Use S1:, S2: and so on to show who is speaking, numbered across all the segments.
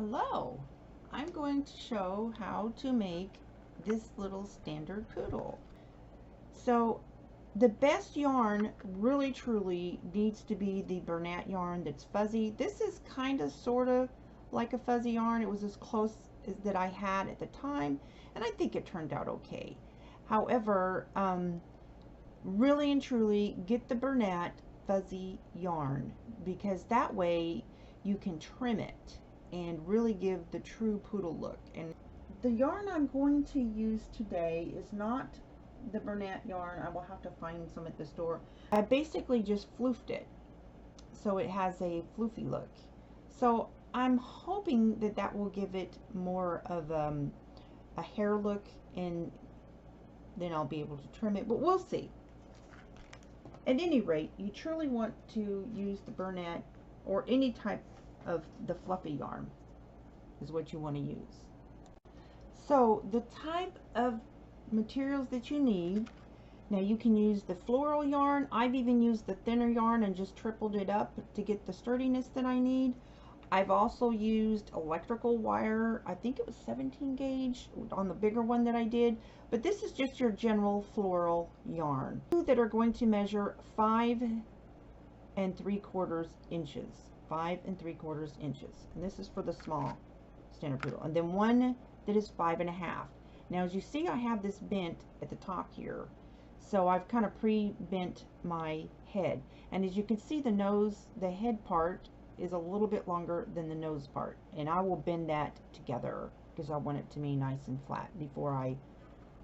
S1: Hello, I'm going to show how to make this little standard poodle. So the best yarn really truly needs to be the Bernat yarn that's fuzzy. This is kind of sort of like a fuzzy yarn. It was as close as that I had at the time, and I think it turned out okay. However, really and truly get the Bernat fuzzy yarn, because that way you can trim it and really give the true poodle look. And the yarn I'm going to use today is not the Bernat yarn. I will have to find some at the store. I basically just floofed it so it has a floofy look. So I'm hoping that that will give it more of a hair look, and then I'll be able to trim it, but we'll see. At any rate, you truly want to use the Bernat or any type of the fluffy yarn is what you want to use. So the type of materials that you need, now you can use the floral yarn. I've even used the thinner yarn and just tripled it up to get the sturdiness that I need. I've also used electrical wire. I think it was 17 gauge on the bigger one that I did, but this is just your general floral yarn that are going to measure 5 3/4 inches. 5 3/4 inches. And this is for the small standard poodle. And then one that is 5 1/2. Now as you see, I have this bent at the top here. So I've kind of pre-bent my head. And as you can see, the nose, the head part is a little bit longer than the nose part, and I will bend that together because I want it to be nice and flat before I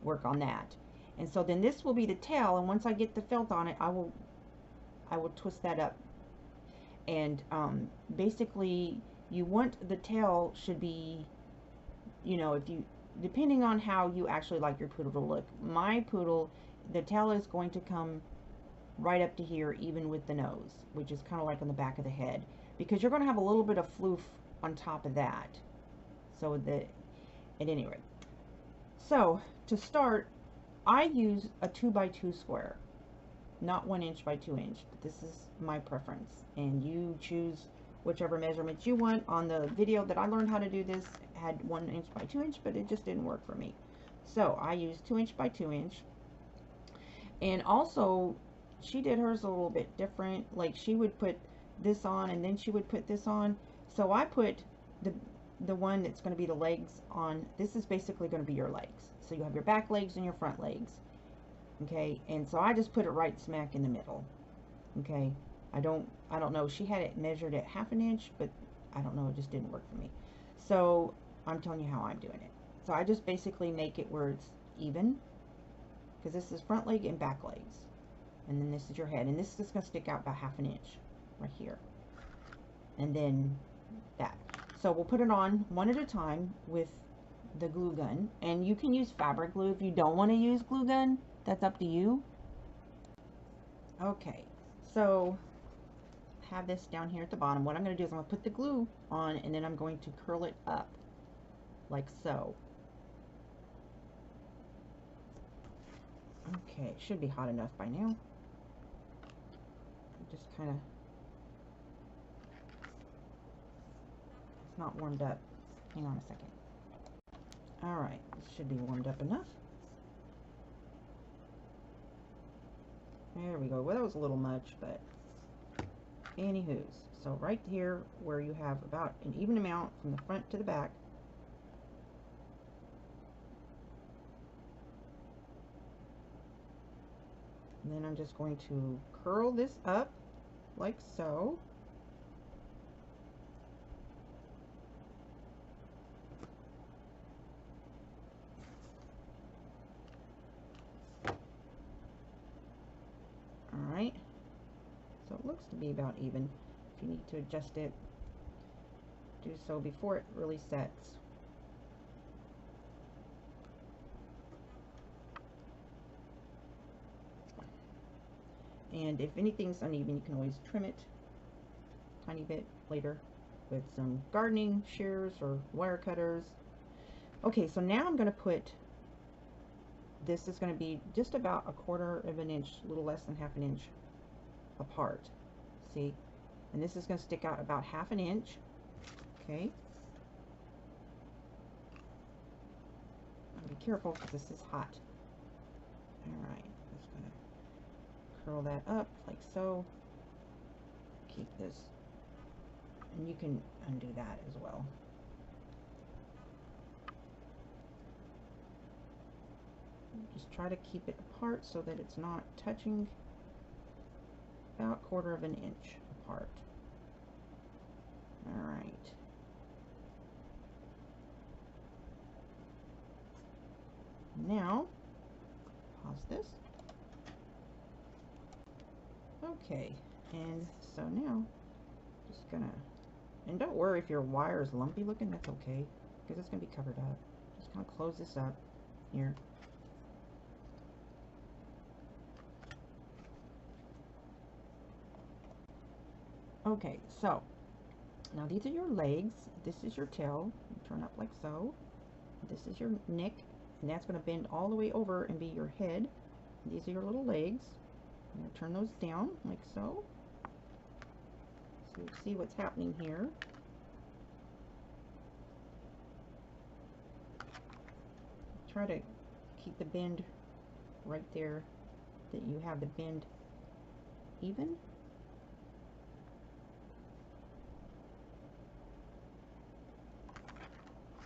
S1: work on that. And so then this will be the tail, and once I get the felt on it, I will twist that up. And basically you want the tail should be, you know, if you, depending on how you actually like your poodle to look. My poodle, the tail is going to come right up to here, even with the nose, which is kind of like on the back of the head, because you're going to have a little bit of floof on top of that. So that, at any rate, so to start, I use a 2x2 square, not 1 inch by 2 inch, but this is my preference, and you choose whichever measurements you want. On the video that I learned how to do this had 1 inch by 2 inch, but it just didn't work for me. So I used 2 inch by 2 inch. And also, she did hers a little bit different. Like, she would put this on and then she would put this on. So I put the one that's going to be the legs on. This is basically going to be your legs. So you have your back legs and your front legs. Okay, and so I just put it right smack in the middle. Okay, I don't know. She had it measured at 1/2 inch, but I don't know. It just didn't work for me. So I'm telling you how I'm doing it. So I just basically make it where it's even, because this is front leg and back legs, and then this is your head, and this is going to stick out about 1/2 inch right here, and then that. So we'll put it on one at a time with the glue gun, and you can use fabric glue. If you don't want to use glue gun, that's up to you. Okay, so have this down here at the bottom. What I'm going to do is I'm going to put the glue on, and then I'm going to curl it up like so. Okay, it should be hot enough by now. Just kind of, it's not warmed up. Hang on a second. Alright, this should be warmed up enough. There we go. Well, that was a little much, but anywho's. So right here where you have about an even amount from the front to the back, and then I'm just going to curl this up like so. Alright, so it looks to be about even. If you need to adjust it, do so before it really sets. And if anything's uneven, you can always trim it a tiny bit later with some gardening shears or wire cutters. Okay, so now I'm going to put, this is going to be just about 1/4 inch, a little less than 1/2 inch apart. See? And this is going to stick out about 1/2 inch. Okay. careful because this is hot. Alright, just going to curl that up like so. Keep this, and you can undo that as well. Just try to keep it apart so that it's not touching, about 1/4 of an inch apart. Alright. Now, pause this. Okay, and so now, just gonna, and don't worry if your wire is lumpy looking, that's okay, because it's gonna be covered up. Just kind of close this up here. Okay, so now these are your legs, this is your tail, you turn up like so, this is your neck, and that's going to bend all the way over and be your head. These are your little legs. I'm going to turn those down like so. So you see what's happening here. Try to keep the bend right there, that you have the bend even.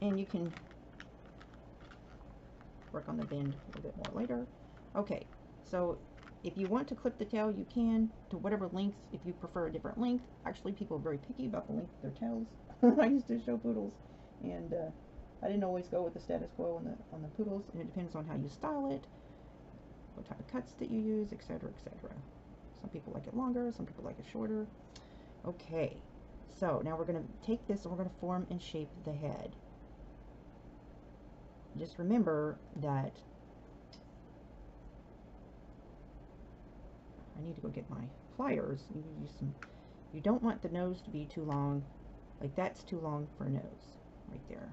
S1: And you can work on the bend a little bit more later. Okay, so if you want to clip the tail, you can, to whatever length, if you prefer a different length. Actually, people are very picky about the length of their tails. I used to show poodles, and I didn't always go with the status quo on the poodles, and it depends on how you style it, what type of cuts that you use, etc., etc. Some people like it longer, some people like it shorter. Okay, so now we're going to take this and we're going to form and shape the head. Just remember that I need to go get my pliers. You don't want the nose to be too long. Like that's too long for a nose right there.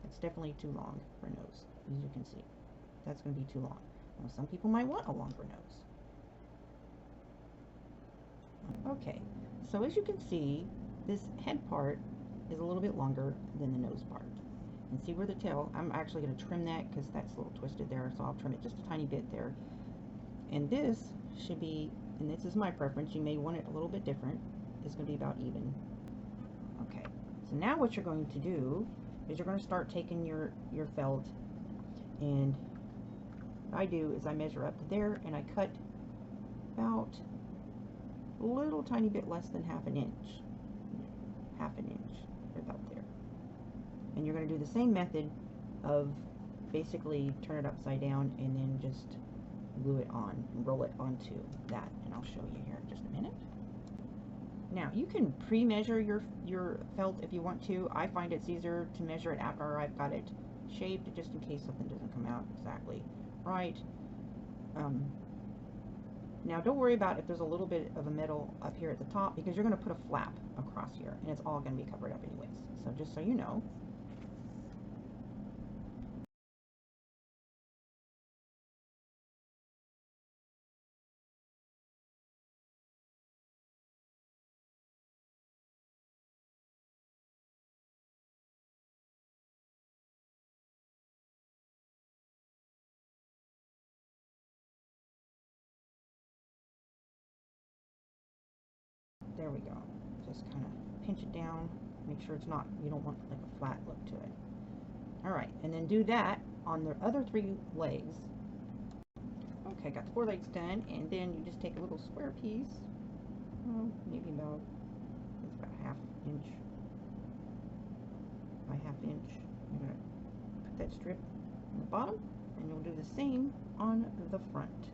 S1: That's definitely too long for a nose, as you can see. That's going to be too long. Now some people might want a longer nose. Okay, so as you can see, this head part is a little bit longer than the nose part. And see where the tail, I'm actually going to trim that because that's a little twisted there, so I'll trim it just a tiny bit there. And this should be, and this is my preference, you may want it a little bit different, it's going to be about even. Okay, so now what you're going to do is you're going to start taking your felt, and what I do is I measure up to there and I cut about a little tiny bit less than half an inch, about there. And you're going to do the same method of basically turn it upside down and then just glue it on, roll it onto that, and I'll show you here in just a minute. Now you can pre-measure your felt if you want to. I find it's easier to measure it after I've got it shaped, just in case something doesn't come out exactly right. Now don't worry about if there's a little bit of a metal up here at the top, because you're going to put a flap across here and it's all going to be covered up anyways, so just so you know. There we go. Just kind of pinch it down, make sure it's not, you don't want like a flat look to it. Alright, and then do that on the other 3 legs. Okay, got the 4 legs done, and then you just take a little square piece, maybe about, it's about 1/2 inch by 1/2 inch. You're going to put that strip on the bottom, and you'll do the same on the front.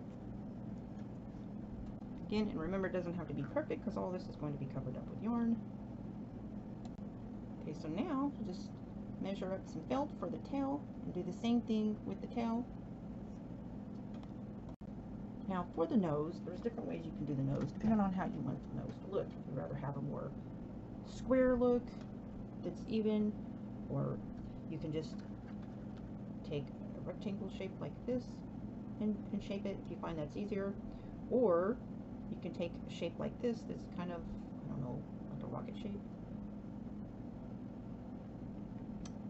S1: Again, and remember, it doesn't have to be perfect because all this is going to be covered up with yarn. Okay, so now just measure up some felt for the tail and do the same thing with the tail. Now for the nose, there's different ways you can do the nose depending on how you want the nose to look. If you'd rather have a more square look that's even, or you can just take a rectangle shape like this and shape it if you find that's easier, or you can take a shape like this that's kind of, I don't know, like a rocket shape.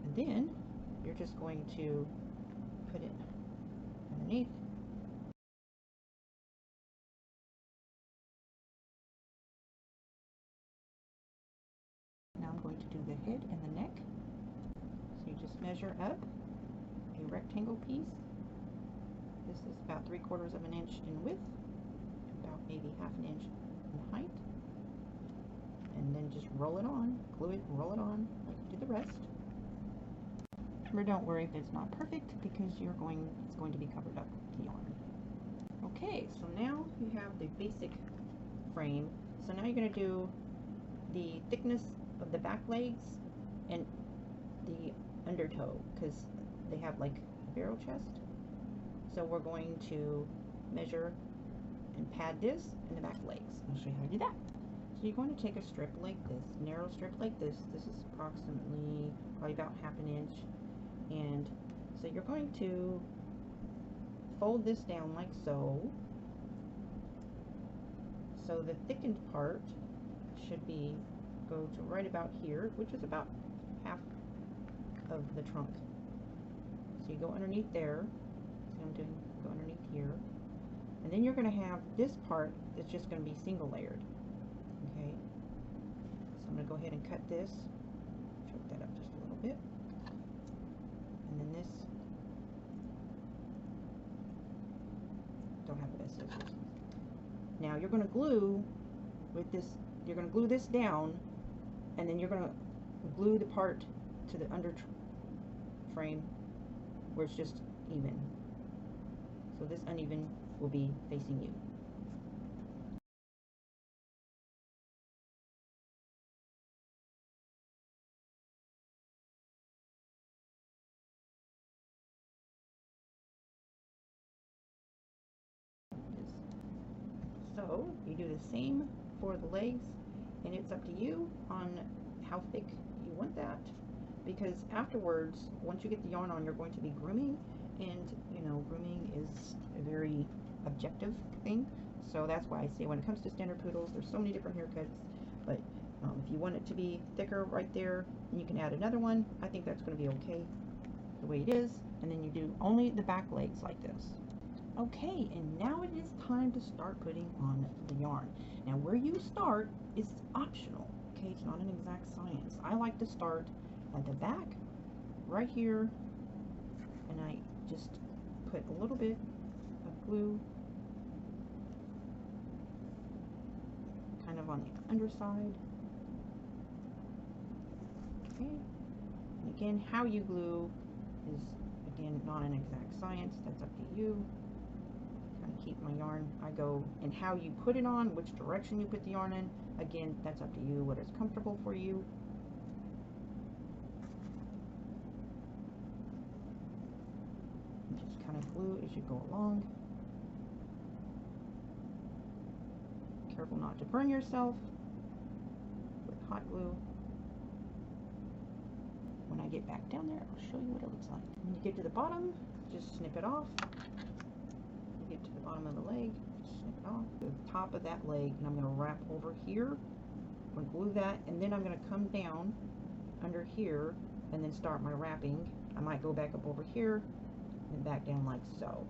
S1: And then you're just going to underneath. Now I'm going to do the head and the neck. So you just measure up a rectangle piece. This is about 3/4 of an inch in width, about maybe 1/2 inch in height. And then just roll it on, glue it, roll it on like you did the rest. Remember, don't worry if it's not perfect because it's going to be covered up with the yarn. Okay, so now you have the basic frame. So now you're going to do the thickness of the back legs and the undertow because they have like a barrel chest. So we're going to measure and pad this and the back legs. I'll show you how to do that. So you're going to take a strip like this, narrow strip like this. This is approximately probably about 1/2 inch. And so you're going to fold this down like so. So the thickened part should go to right about here, which is about half of the trunk. So you go underneath there. See what I'm doing? Go underneath here. And then you're going to have this part that's just going to be single layered. Okay. So I'm going to go ahead and cut this. Choke that up just a little bit. And then this. Don't have the best scissors. Now you're going to glue with this. You're going to glue this down, and then you're going to glue the part to the under frame where it's just even. So this uneven will be facing you. So you do the same for the legs, and it's up to you on how thick you want that, because afterwards, once you get the yarn on, you're going to be grooming, and you know, grooming is a very objective thing. So that's why I say when it comes to standard poodles, there's so many different haircuts, but if you want it to be thicker right there, and you can add another one, I think that's going to be okay the way it is. And then you do only the back legs like this. Okay, and now it is time to start putting on the yarn. Now where you start is optional, okay? It's not an exact science. I like to start at the back, right here, and I just put a little bit of glue kind of on the underside. Okay, and again, how you glue is, again, not an exact science. That's up to you. Keep my yarn, I go, and how you put it on, which direction you put the yarn in, again, that's up to you, what is comfortable for you. And just kind of glue as you go along. Careful not to burn yourself with hot glue. When I get back down there, I'll show you what it looks like. When you get to the bottom, just snip it off. Get to the bottom of the leg, snip it off, the top of that leg, and I'm going to wrap over here. I'm going to glue that, and then I'm going to come down under here and then start my wrapping. I might go back up over here and back down like so.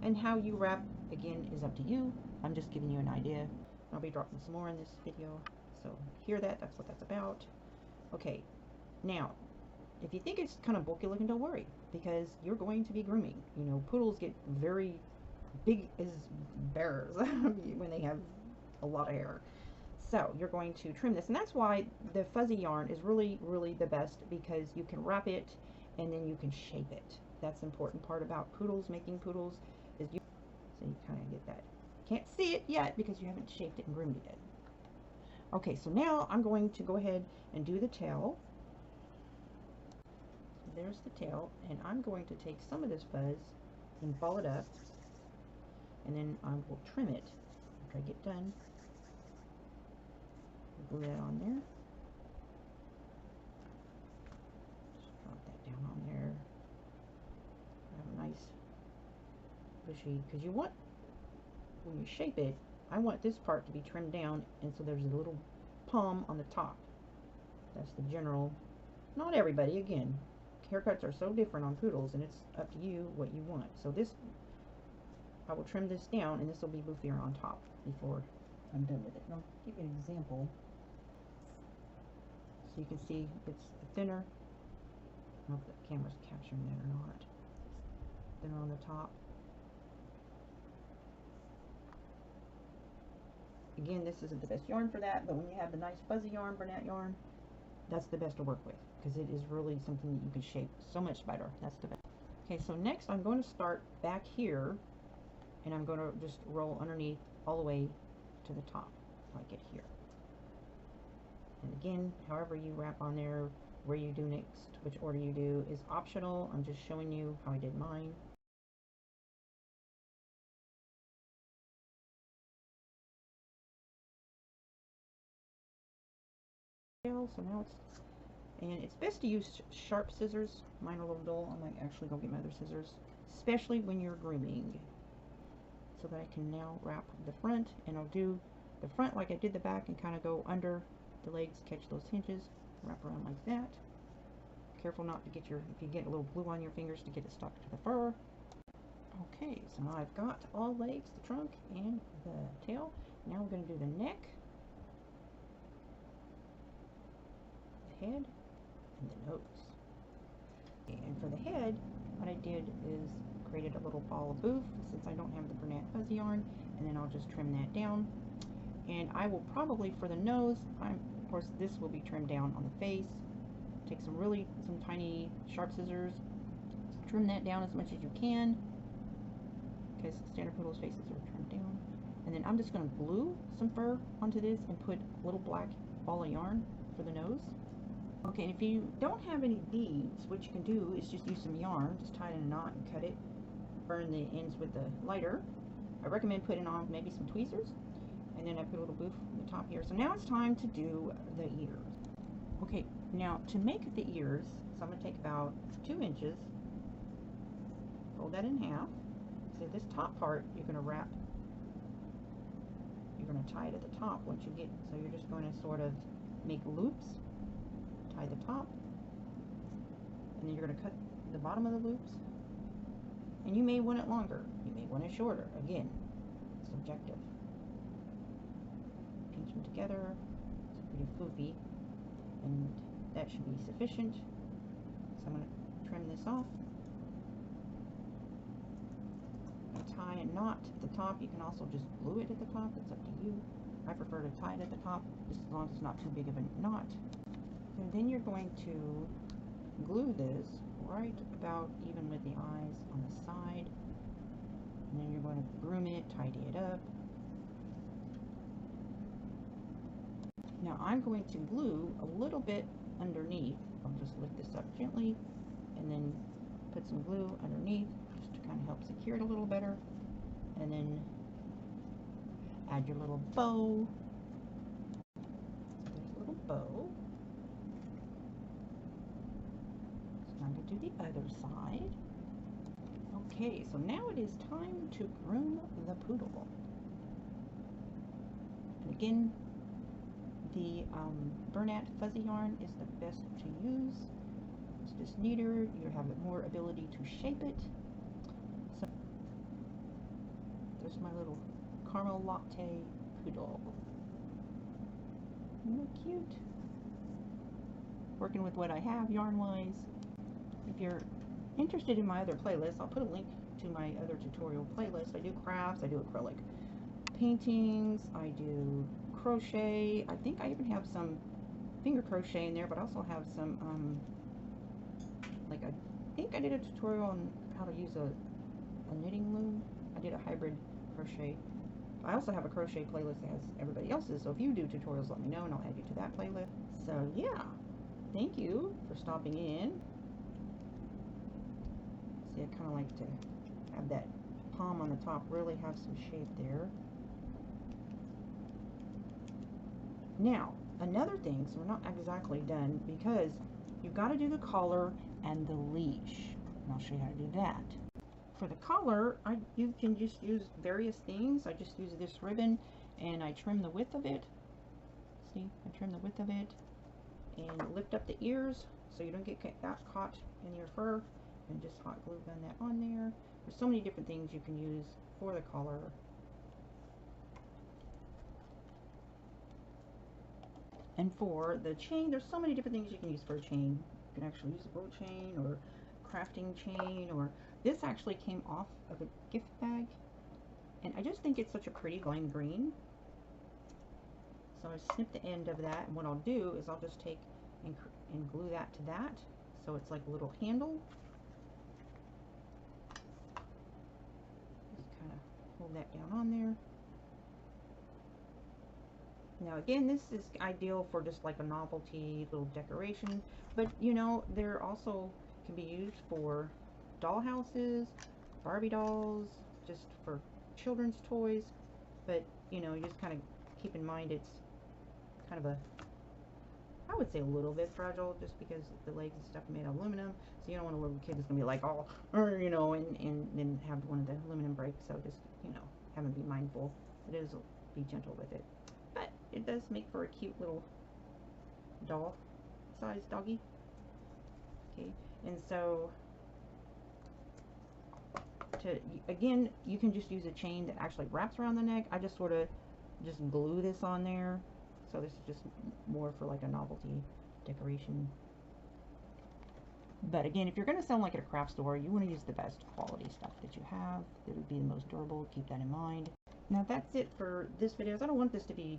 S1: And how you wrap, again, is up to you. I'm just giving you an idea. I'll be dropping some more in this video, so hear that, that's what that's about. Okay, now if you think it's kind of bulky looking, don't worry, because you're going to be grooming. You know, poodles get very big as bears when they have a lot of hair. So you're going to trim this, and that's why the fuzzy yarn is really, really the best, because you can wrap it and then you can shape it. That's the important part about poodles, making poodles, is you, so you kind of get that. Can't see it yet because you haven't shaped it and groomed it yet. Okay, so now I'm going to go ahead and do the tail. There's the tail, and I'm going to take some of this fuzz and ball it up, and then I will trim it after I get done. Glue that on there. Just drop that down on there. Have a nice bushy, because you want, when you shape it, I want this part to be trimmed down, and so there's a little palm on the top. That's the general, not everybody, again, haircuts are so different on poodles, and it's up to you what you want. So this, I will trim this down, and this will be boofier on top before I'm done with it. And I'll give you an example. So you can see it's thinner. I don't know if the camera's capturing that or not. Thinner on the top. Again, this isn't the best yarn for that, but when you have the nice fuzzy yarn, Bernat yarn, that's the best to work with, because it is really something that you can shape so much better. That's the best. Okay, so next I'm going to start back here, and I'm going to just roll underneath all the way to the top, like it here. And again, however you wrap on there, where you do next, which order you do is optional. I'm just showing you how I did mine. So now it's best to use sharp scissors. Mine are a little dull. I might actually go get my other scissors, especially when you're grooming. So that I can now wrap the front, and I'll do the front like I did the back and kind of go under the legs, catch those hinges, wrap around like that. Careful not to get if you get a little glue on your fingers, to get it stuck to the fur. Okay, so now I've got all legs, the trunk, and the tail. Now we're going to do the neck, the head, and the nose. And for the head, what I did is created a little ball of boof, since I don't have the Bernat fuzzy yarn, and then I'll just trim that down. And I will probably, for the nose, of course this will be trimmed down on the face. Take some tiny sharp scissors, trim that down as much as you can, because standard poodles' faces are trimmed down. And then I'm just going to glue some fur onto this and put a little black ball of yarn for the nose. Okay, and if you don't have any beads, what you can do is just use some yarn, just tie it in a knot and cut it, burn the ends with the lighter. I recommend putting on maybe some tweezers, and then I put a little boof on the top here. So now it's time to do the ears. Okay, now to make the ears, so I'm going to take about 2 inches, fold that in half. So this top part you're going to wrap, you're going to tie it at the top once you get, so you're just going to sort of make loops, tie the top, and then you're going to cut the bottom of the loops. And you may want it longer, you may want it shorter. Again, it's subjective. Pinch them together. It's pretty floofy, and that should be sufficient. So I'm going to trim this off and tie a knot at the top. You can also just glue it at the top. It's up to you. I prefer to tie it at the top, just as long as it's not too big of a knot. And then you're going to glue this right about even with the eyes on the side, and then you're going to groom it, tidy it up. Now I'm going to glue a little bit underneath. I'll just lift this up gently and then put some glue underneath just to kind of help secure it a little better, and then add your little bow. There's a little bow. Time to do the other side. Okay, so now it is time to groom the poodle. And again, the Bernat fuzzy yarn is the best to use. It's just neater. You have more ability to shape it. So there's my little caramel latte poodle. Isn't that cute? Working with what I have yarn-wise. If you're interested in my other playlists, I'll put a link to my other tutorial playlist. I do crafts, I do acrylic paintings, I do crochet. I think I even have some finger crochet in there, but I also have some, like I think I did a tutorial on how to use a knitting loom. I did a hybrid crochet. I also have a crochet playlist that has everybody else's, so if you do tutorials, let me know and I'll add you to that playlist. So yeah, thank you for stopping in. See, I kind of like to have that palm on the top really have some shape there. Now, another thing, so we're not exactly done, because you've got to do the collar and the leash. And I'll show you how to do that. For the collar, you can just use various things. I just use this ribbon and I trim the width of it. See, I trim the width of it and lift up the ears so you don't get that caught in your fur, and just hot glue gun that on there. There's so many different things you can use for the collar. And for the chain, there's so many different things you can use for a chain. You can actually use a bow chain or crafting chain, or this actually came off of a gift bag, and I just think it's such a pretty lime green. So I snip the end of that, and what I'll do is I'll just take and glue that to that, so it's like a little handle. Just kind of hold that down on there. Now again, this is ideal for just like a novelty little decoration, but you know, they're also can be used for doll houses, Barbie dolls, just for children's toys. But you know, you just kind of keep in mind it's kind of a, I would say a little bit fragile, just because the legs and stuff are made of aluminum, so you don't want a little kid that's gonna be like, oh, you know, and then have one of the aluminum break. So just, you know, have them be mindful. It is, be gentle with it. But it does make for a cute little doll size doggy. Okay, and so again, you can just use a chain that actually wraps around the neck. I just sort of just glue this on there, so this is just more for like a novelty decoration. But again, if you're going to sell like at a craft store, you want to use the best quality stuff that you have. That would be the most durable. Keep that in mind. Now that's it for this video. I don't want this to be